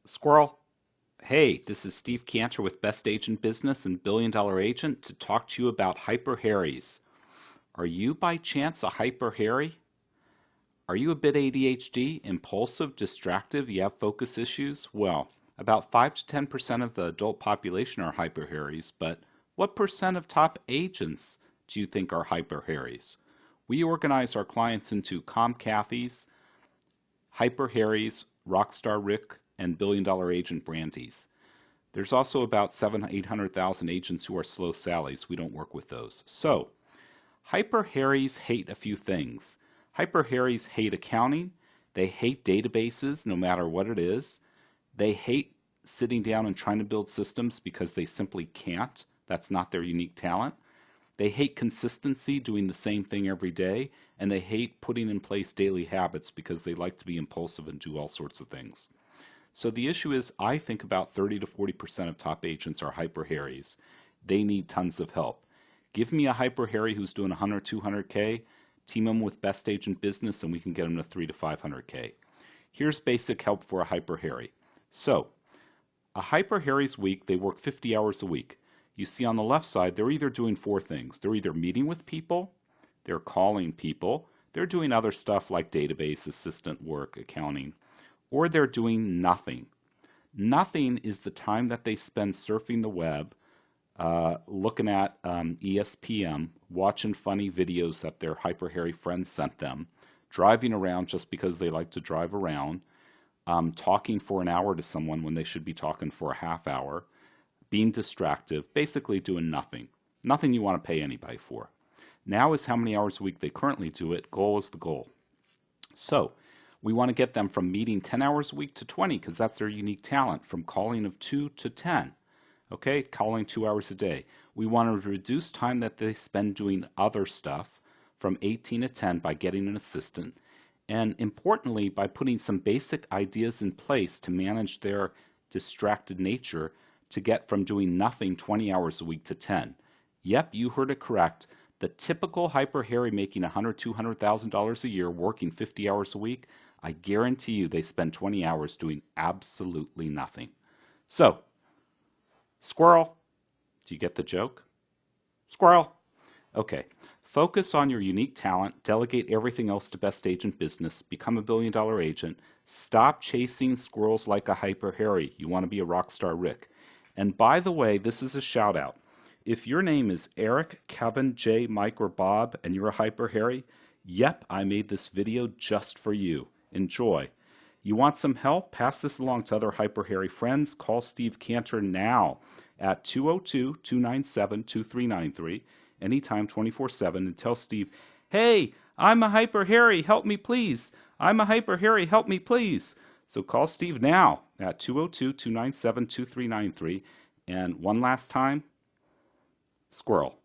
Squirrel. Hey, this is Steve Cantor with Best Agent Business and Billion Dollar Agent to talk to you about Hyper Harrys. Are you by chance a Hyper Harry? Are you a bit ADHD, impulsive, distractive, you have focus issues? Well, about 5 to 10% of the adult population are Hyper Harrys, but what percent of top agents do you think are Hyper Harrys? We organize our clients into Calm Cathys, Hyper Harrys, Rockstar Rick, and Billion Dollar Agent Brandies. There's also about 800,000 agents who are slow Sallys. We don't work with those. So, Hyper Harrys hate a few things. Hyper Harrys hate accounting. They hate databases, no matter what it is. They hate sitting down and trying to build systems because they simply can't. That's not their unique talent. They hate consistency, doing the same thing every day, and they hate putting in place daily habits because they like to be impulsive and do all sorts of things. So the issue is, I think about 30 to 40% of top agents are Hyper Harrys. They need tons of help. Give me a Hyper Harry who's doing 100, 200K, team them with Best Agent Business, and we can get them to 3 to 500K. Here's basic help for a Hyper Harry. So, a Hyper Harry's week, they work 50 hours a week. You see on the left side, they're either doing four things. They're either meeting with people, they're calling people, they're doing other stuff like database, assistant work, accounting, or they're doing nothing. Nothing is the time that they spend surfing the web, looking at ESPN, watching funny videos that their Hyper Harry friends sent them, driving around just because they like to drive around, talking for an hour to someone when they should be talking for a half hour, being distractive, basically doing nothing. Nothing you want to pay anybody for. Now is how many hours a week they currently do it. Goal is the goal. So we want to get them from meeting 10 hours a week to 20 because that's their unique talent, from calling of 2 to 10. Okay, calling 2 hours a day. We want to reduce time that they spend doing other stuff from 18 to 10 by getting an assistant. And importantly, by putting some basic ideas in place to manage their distracted nature to get from doing nothing 20 hours a week to 10. Yep, you heard it correct. The typical Hyper Harry making $100,000, $200,000 a year, working 50 hours a week, I guarantee you they spend 20 hours doing absolutely nothing. So, squirrel, do you get the joke? Squirrel. Okay. Focus on your unique talent, delegate everything else to Best Agent Business, become a billion dollar agent, stop chasing squirrels like a Hyper Harry. You want to be a rock star Rick. And by the way, this is a shout out. If your name is Eric, Kevin, Jay, Mike, or Bob, and you're a Hyper Harry, yep, I made this video just for you. Enjoy. You want some help? Pass this along to other Hyper Harry friends. Call Steve Cantor now at 202 297 2393, anytime 24/7, and tell Steve, hey, I'm a Hyper Harry, help me please. I'm a Hyper Harry, help me please. So call Steve now at 202 297 2393. And one last time, squirrel.